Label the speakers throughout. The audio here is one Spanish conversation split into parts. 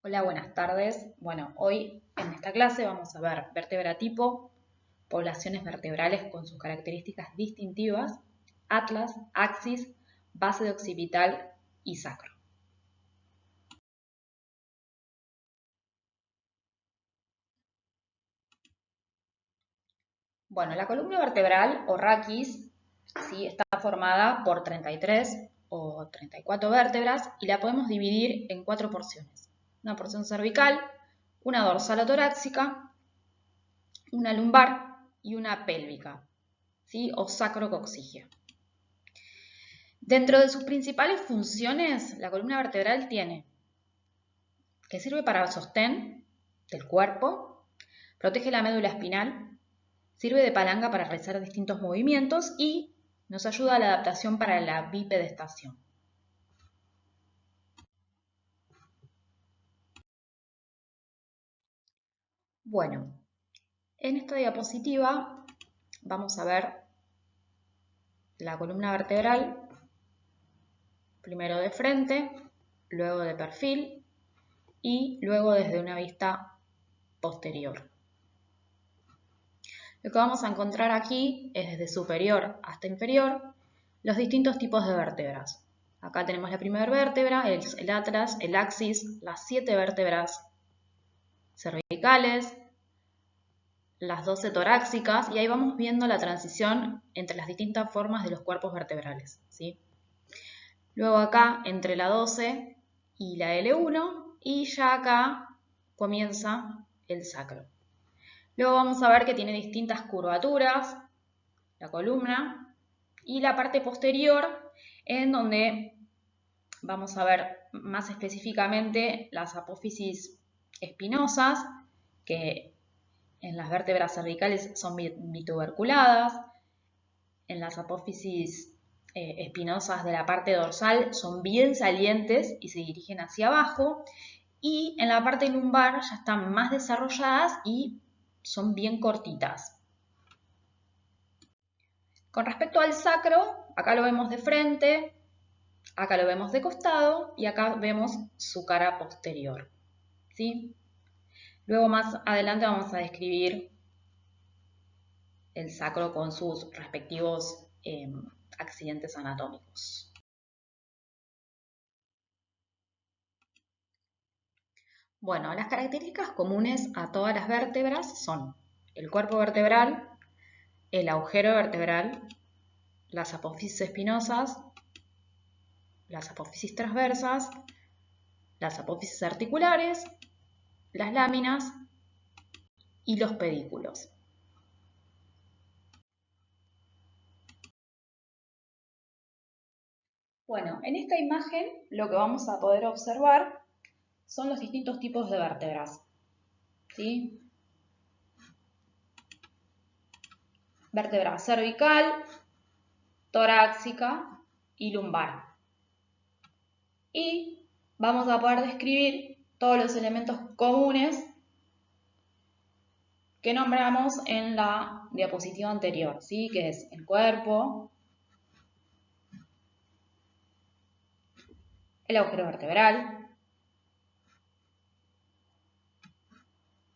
Speaker 1: Hola, buenas tardes. Bueno, hoy en esta clase vamos a ver vértebra tipo, poblaciones vertebrales con sus características distintivas, atlas, axis, base de occipital y sacro. Bueno, la columna vertebral o raquis ¿sí? Está formada por 33 o 34 vértebras y la podemos dividir en 4 porciones. Una porción cervical, una dorsal o torácica, una lumbar y una pélvica, ¿sí? O sacrococcígea. Dentro de sus principales funciones, la columna vertebral tiene que sirve para el sostén del cuerpo, protege la médula espinal, sirve de palanca para realizar distintos movimientos y nos ayuda a la adaptación para la bipedestación. Bueno, en esta diapositiva vamos a ver la columna vertebral, primero de frente, luego de perfil y luego desde una vista posterior. Lo que vamos a encontrar aquí es desde superior hasta inferior los distintos tipos de vértebras. Acá tenemos la primera vértebra, el atlas, el axis, las 7 vértebras cervicales, las 12 torácicas y ahí vamos viendo la transición entre las distintas formas de los cuerpos vertebrales, ¿sí? Luego acá entre la 12 y la L1 y ya acá comienza el sacro. Luego vamos a ver que tiene distintas curvaturas, la columna, y la parte posterior en donde vamos a ver más específicamente las apófisis espinosas, que en las vértebras cervicales son bituberculadas, en las apófisis espinosas de la parte dorsal son bien salientes y se dirigen hacia abajo, y en la parte lumbar ya están más desarrolladas y son bien cortitas. Con respecto al sacro, acá lo vemos de frente, acá lo vemos de costado y acá vemos su cara posterior, ¿sí? Luego más adelante vamos a describir el sacro con sus respectivos accidentes anatómicos. Bueno, las características comunes a todas las vértebras son el cuerpo vertebral, el agujero vertebral, las apófisis espinosas, las apófisis transversas, las apófisis articulares, las láminas y los pedículos. Bueno, en esta imagen lo que vamos a poder observar son los distintos tipos de vértebras, ¿sí? Vértebra cervical, torácica y lumbar. Y vamos a poder describir todos los elementos comunes que nombramos en la diapositiva anterior, ¿sí? Que es el cuerpo, el agujero vertebral,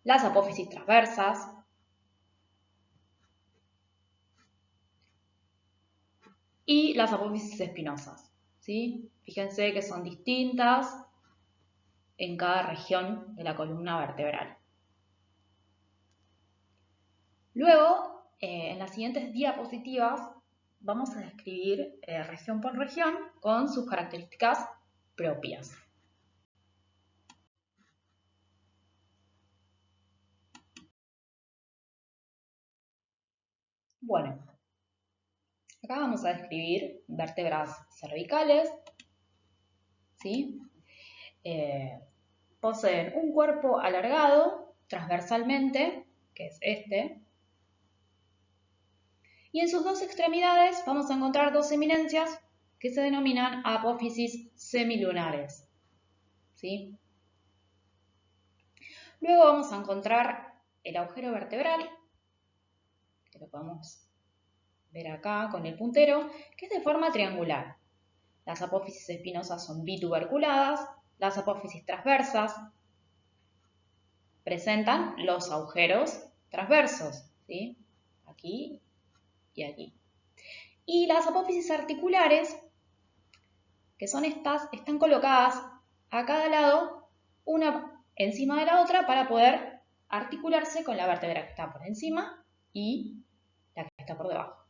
Speaker 1: las apófisis transversas, y las apófisis espinosas, ¿sí? Fíjense que son distintas en cada región de la columna vertebral. Luego, en las siguientes diapositivas, vamos a describir región por región con sus características propias. Bueno, acá vamos a describir vértebras cervicales, ¿sí? Poseen un cuerpo alargado transversalmente, que es este, y en sus dos extremidades vamos a encontrar dos eminencias que se denominan apófisis semilunares, ¿sí? Luego vamos a encontrar el agujero vertebral, que lo podemos ver acá con el puntero, que es de forma triangular. Las apófisis espinosas son bituberculadas, las apófisis transversas presentan los agujeros transversos, ¿sí? Aquí y aquí. Y las apófisis articulares, que son estas, están colocadas a cada lado, una encima de la otra, para poder articularse con la vértebra que está por encima y la que está por debajo.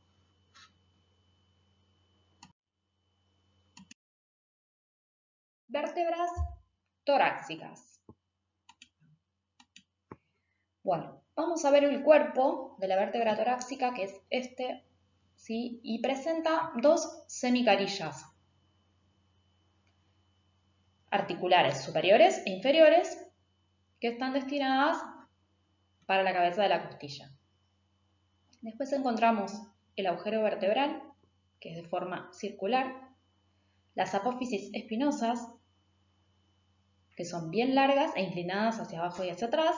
Speaker 1: Vértebras torácicas. Bueno, vamos a ver el cuerpo de la vértebra torácica, que es este, ¿sí? Y presenta dos semicarillas articulares superiores e inferiores que están destinadas para la cabeza de la costilla. Después encontramos el agujero vertebral, que es de forma circular, las apófisis espinosas, que son bien largas e inclinadas hacia abajo y hacia atrás,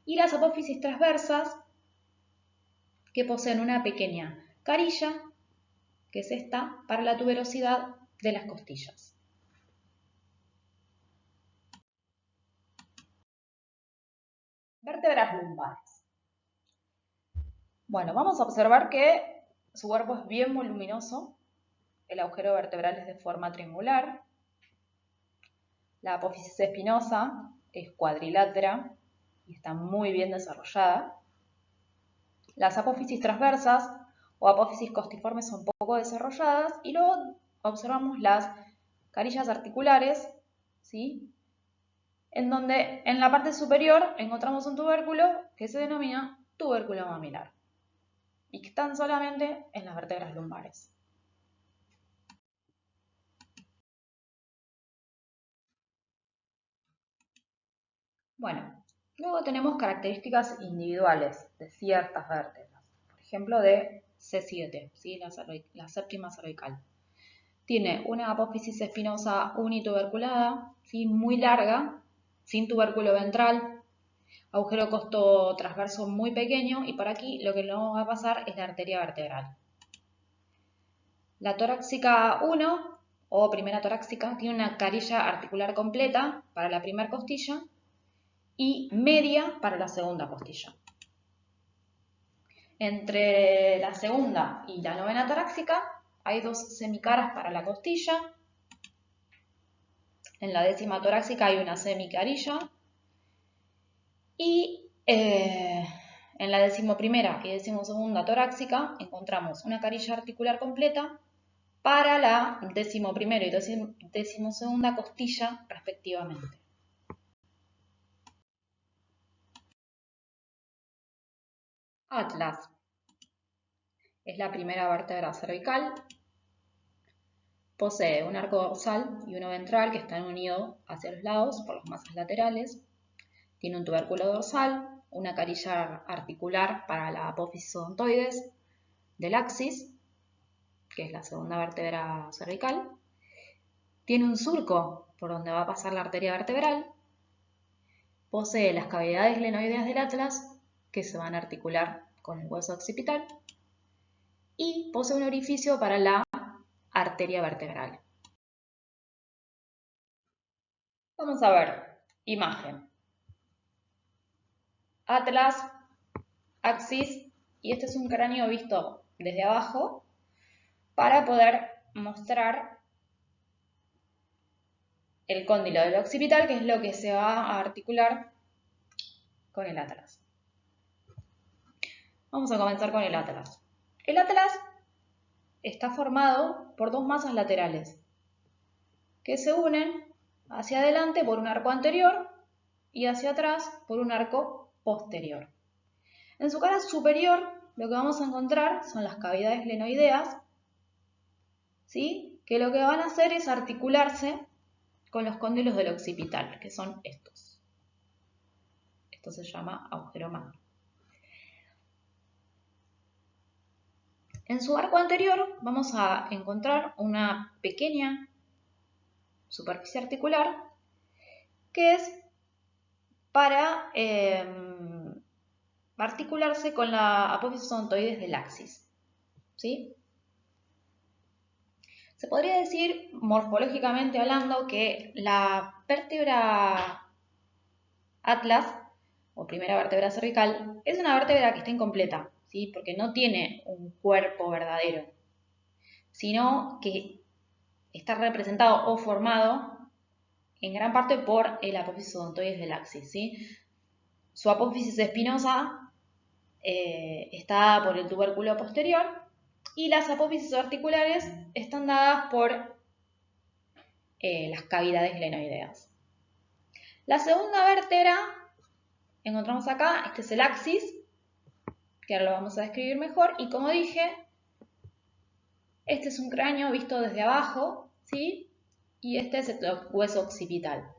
Speaker 1: y las apófisis transversas, que poseen una pequeña carilla, que es esta, para la tuberosidad de las costillas. Vértebras lumbares. Bueno, vamos a observar que su cuerpo es bien voluminoso, el agujero vertebral es de forma triangular, la apófisis espinosa es cuadrilátera y está muy bien desarrollada. Las apófisis transversas o apófisis costiformes son poco desarrolladas, y luego observamos las carillas articulares, ¿sí? En donde en la parte superior encontramos un tubérculo que se denomina tubérculo mamilar y que están solamente en las vértebras lumbares. Bueno, luego tenemos características individuales de ciertas vértebras, por ejemplo de C7, ¿sí? la séptima cervical. Tiene una apófisis espinosa unituberculada, ¿sí? Muy larga, sin tubérculo ventral, agujero costo transverso muy pequeño, y por aquí lo que no va a pasar es la arteria vertebral. La torácica 1 o primera torácica tiene una carilla articular completa para la primera costilla y media para la segunda costilla. Entre la segunda y la novena torácica hay dos semicaras para la costilla. En la décima torácica hay una semicarilla. Y en la decimoprimera y decimosegunda torácica encontramos una carilla articular completa para la decimoprimera y decimosegunda costilla respectivamente. Atlas es la primera vértebra cervical. Posee un arco dorsal y uno ventral que están unidos hacia los lados por las masas laterales. Tiene un tubérculo dorsal, una carilla articular para la apófisis odontoides del axis, que es la segunda vértebra cervical. Tiene un surco por donde va a pasar la arteria vertebral. Posee las cavidades glenoideas del atlas, que se van a articular con el hueso occipital. Y posee un orificio para la arteria vertebral. Vamos a ver, imagen. Atlas, axis, y este es un cráneo visto desde abajo para poder mostrar el cóndilo del occipital, que es lo que se va a articular con el atlas. Vamos a comenzar con el atlas. El atlas está formado por dos masas laterales que se unen hacia adelante por un arco anterior y hacia atrás por un arco posterior. En su cara superior lo que vamos a encontrar son las cavidades glenoideas, ¿sí? Que lo que van a hacer es articularse con los cóndilos del occipital, que son estos. Esto se llama agujero magno. En su arco anterior vamos a encontrar una pequeña superficie articular que es para articularse con la apófisis odontoides del axis, ¿sí? Se podría decir, morfológicamente hablando, que la vértebra atlas, o primera vértebra cervical, es una vértebra que está incompleta, ¿sí? Porque no tiene un cuerpo verdadero, sino que está representado o formado en gran parte por el apófisis odontoides del axis, ¿sí? Su apófisis espinosa está por el tubérculo posterior y las apófisis articulares están dadas por las cavidades glenoideas. La segunda vértebra, encontramos acá, este es el axis, que ahora lo vamos a describir mejor, y como dije, este es un cráneo visto desde abajo, ¿sí? Y este es el hueso occipital.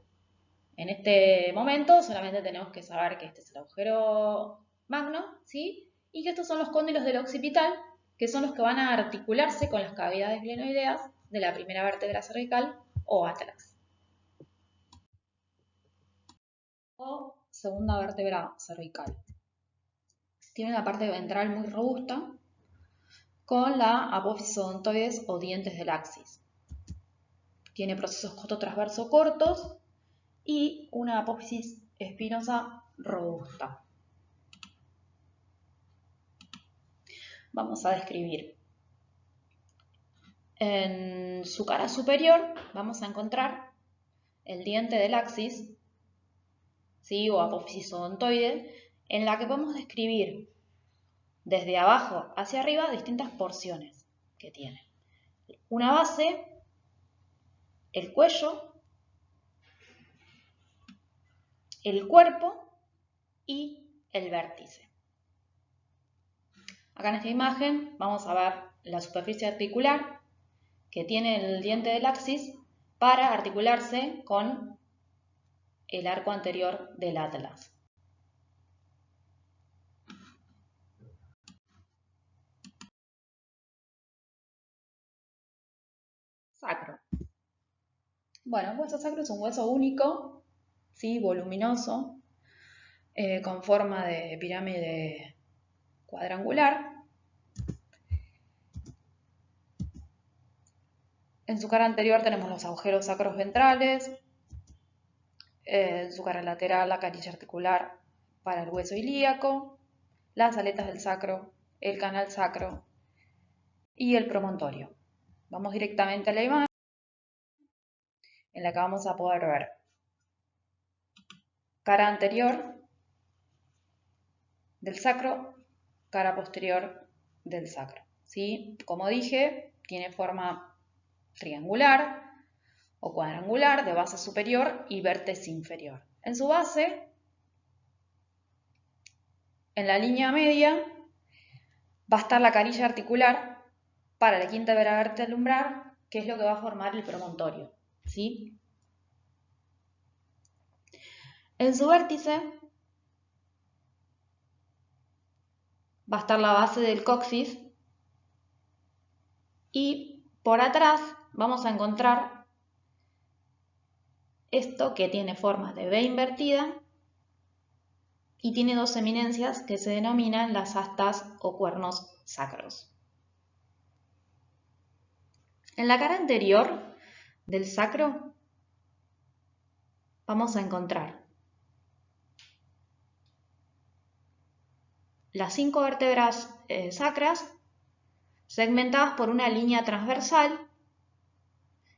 Speaker 1: En este momento solamente tenemos que saber que este es el agujero magno, ¿sí? Y que estos son los cóndilos del occipital, que son los que van a articularse con las cavidades glenoideas de la primera vértebra cervical o atlas. O segunda vértebra cervical. Tiene una parte ventral muy robusta con la apófisis odontoides o dientes del axis. Tiene procesos costotransverso cortos y una apófisis espinosa robusta. Vamos a describir. En su cara superior vamos a encontrar el diente del axis, ¿sí? O apófisis odontoide, en la que podemos describir desde abajo hacia arriba distintas porciones que tiene. Una base, el cuello, el cuerpo y el vértice. Acá en esta imagen vamos a ver la superficie articular que tiene el diente del axis para articularse con el arco anterior del atlas. Sacro. Bueno, el hueso sacro es un hueso único, ¿sí? Voluminoso, con forma de pirámide cuadrangular. En su cara anterior tenemos los agujeros sacros ventrales, en su cara lateral la carilla articular para el hueso ilíaco, las aletas del sacro, el canal sacro y el promontorio. Vamos directamente a la imagen en la que vamos a poder ver cara anterior del sacro, cara posterior del sacro, ¿sí? Como dije, tiene forma triangular o cuadrangular de base superior y vértice inferior. En su base, en la línea media, va a estar la carilla articular para la quinta vértebra lumbar, que es lo que va a formar el promontorio, ¿sí? En su vértice va a estar la base del coxis y por atrás vamos a encontrar esto que tiene forma de V invertida y tiene dos eminencias que se denominan las astas o cuernos sacros. En la cara anterior del sacro vamos a encontrar las 5 vértebras sacras segmentadas por una línea transversal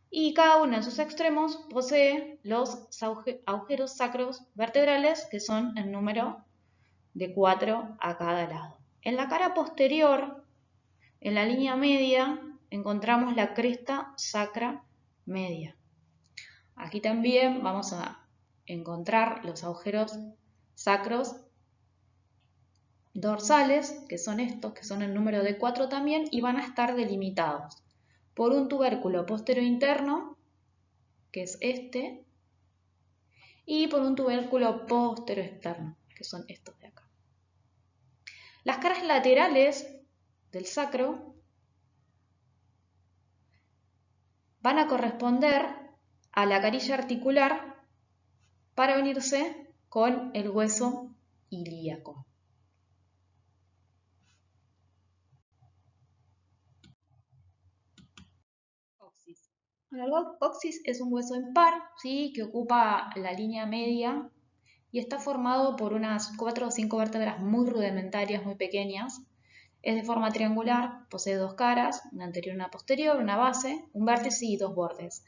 Speaker 1: y cada una en sus extremos posee los agujeros sacros vertebrales que son en número de 4 a cada lado. En la cara posterior, en la línea media, encontramos la cresta sacra media. Aquí también vamos a encontrar los agujeros sacros dorsales, que son estos, que son el número de 4 también, y van a estar delimitados por un tubérculo posterior interno, que es este, y por un tubérculo posterior externo, que son estos de acá. Las caras laterales del sacro van a corresponder a la carilla articular para unirse con el hueso ilíaco. Coxis. Bueno, el coxis es un hueso impar, ¿sí? Que ocupa la línea media y está formado por unas 4 o 5 vértebras muy rudimentarias, muy pequeñas. Es de forma triangular, posee dos caras, una anterior y una posterior, una base, un vértice y dos bordes.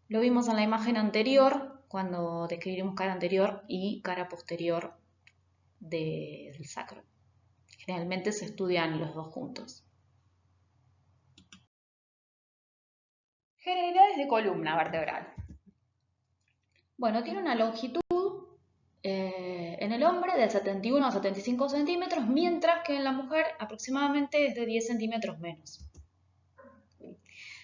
Speaker 1: Lo vimos en la imagen anterior, cuando describimos cara anterior y cara posterior del sacro. Generalmente se estudian los dos juntos. Generalidades de columna vertebral. Bueno, tiene una longitud en el hombre de 71 a 75 centímetros, mientras que en la mujer aproximadamente es de 10 centímetros menos.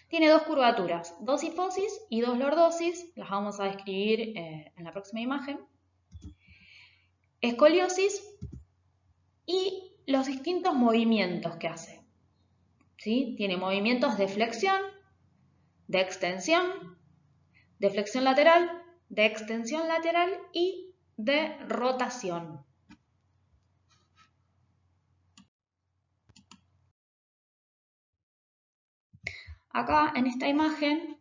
Speaker 1: Tiene dos curvaturas, dos hiposis y dos lordosis, las vamos a describir en la próxima imagen. Escoliosis y los distintos movimientos que hace. ¿Sí? Tiene movimientos de flexión, de extensión, de flexión lateral, de extensión lateral y de rotación. Acá en esta imagen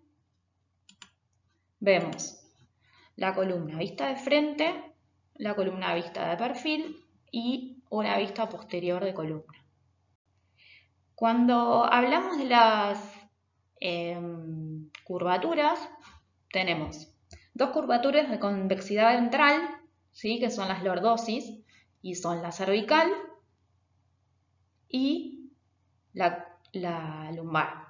Speaker 1: vemos la columna vista de frente, la columna vista de perfil y una vista posterior de columna. Cuando hablamos de las curvaturas, tenemos dos curvaturas de convexidad ventral, ¿sí? Que son las lordosis y son la cervical y la lumbar.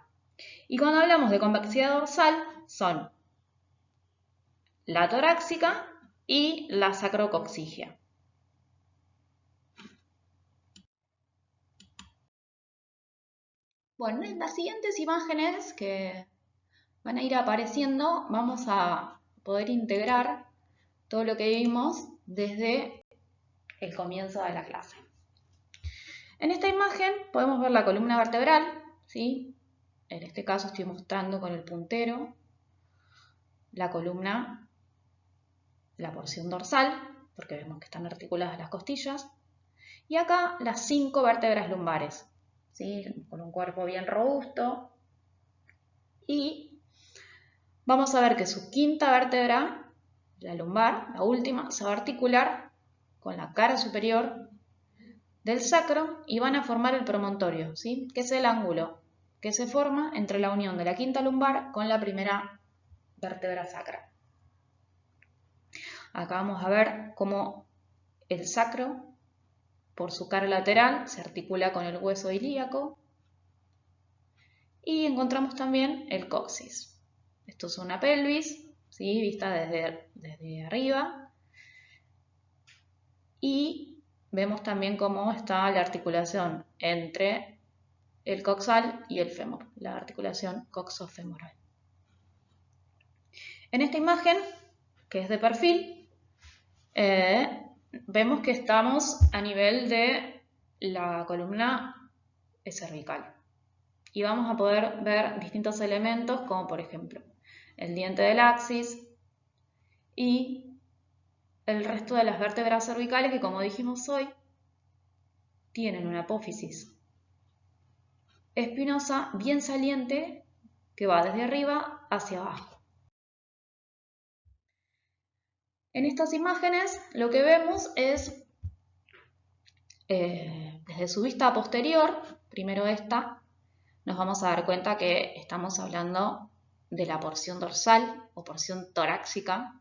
Speaker 1: Y cuando hablamos de convexidad dorsal, son la torácica y la sacrococcígea. Bueno, en las siguientes imágenes que van a ir apareciendo, vamos a poder integrar todo lo que vimos desde el comienzo de la clase. En esta imagen podemos ver la columna vertebral, ¿sí? En este caso estoy mostrando con el puntero la columna, la porción dorsal, porque vemos que están articuladas las costillas. Y acá las 5 vértebras lumbares, ¿sí? Con un cuerpo bien robusto. Y vamos a ver que su quinta vértebra, la lumbar, la última, se va a articular con la cara superior del sacro y van a formar el promontorio, ¿sí? Que es el ángulo que se forma entre la unión de la quinta lumbar con la primera vértebra sacra. Acá vamos a ver cómo el sacro, por su cara lateral, se articula con el hueso ilíaco. Y encontramos también el coxis. Esto es una pelvis, ¿sí? Vista desde arriba. Y vemos también cómo está la articulación entre el coxal y el fémur, la articulación coxofemoral. En esta imagen, que es de perfil, vemos que estamos a nivel de la columna cervical. Y vamos a poder ver distintos elementos como por ejemplo el diente del axis y el resto de las vértebras cervicales que, como dijimos hoy, tienen una apófisis espinosa bien saliente que va desde arriba hacia abajo. En estas imágenes lo que vemos es desde su vista posterior, primero esta, nos vamos a dar cuenta que estamos hablando de la porción dorsal o porción torácica.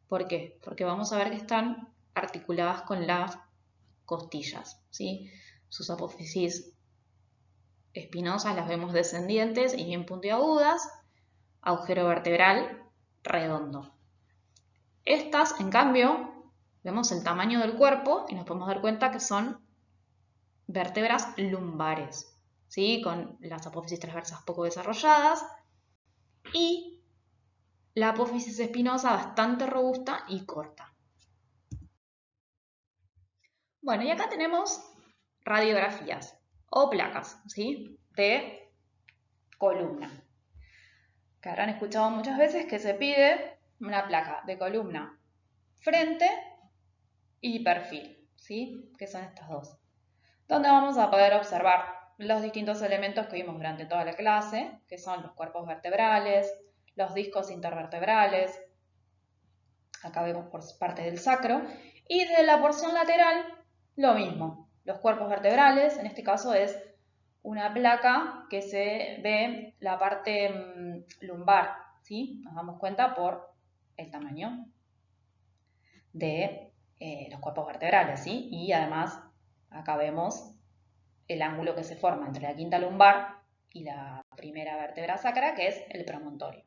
Speaker 1: ¿Por qué? Porque vamos a ver que están articuladas con las costillas, ¿sí? Sus apófisis espinosas las vemos descendientes y bien puntiagudas, agujero vertebral redondo. Estas, en cambio, vemos el tamaño del cuerpo y nos podemos dar cuenta que son vértebras lumbares, ¿sí? Con las apófisis transversas poco desarrolladas y la apófisis espinosa bastante robusta y corta. Bueno, y acá tenemos radiografías o placas, ¿sí? De columna. Que habrán escuchado muchas veces que se pide una placa de columna frente y perfil, ¿sí? Que son estas dos. Donde vamos a poder observar los distintos elementos que vimos durante toda la clase, que son los cuerpos vertebrales, los discos intervertebrales, Acá vemos por parte del sacro. Y de la porción lateral, lo mismo. Los cuerpos vertebrales, en este caso es una placa que se ve la parte lumbar, ¿sí? Nos damos cuenta por el tamaño de los cuerpos vertebrales, ¿sí? Y además, acá vemos el ángulo que se forma entre la quinta lumbar y la primera vértebra sacra, que es el promontorio.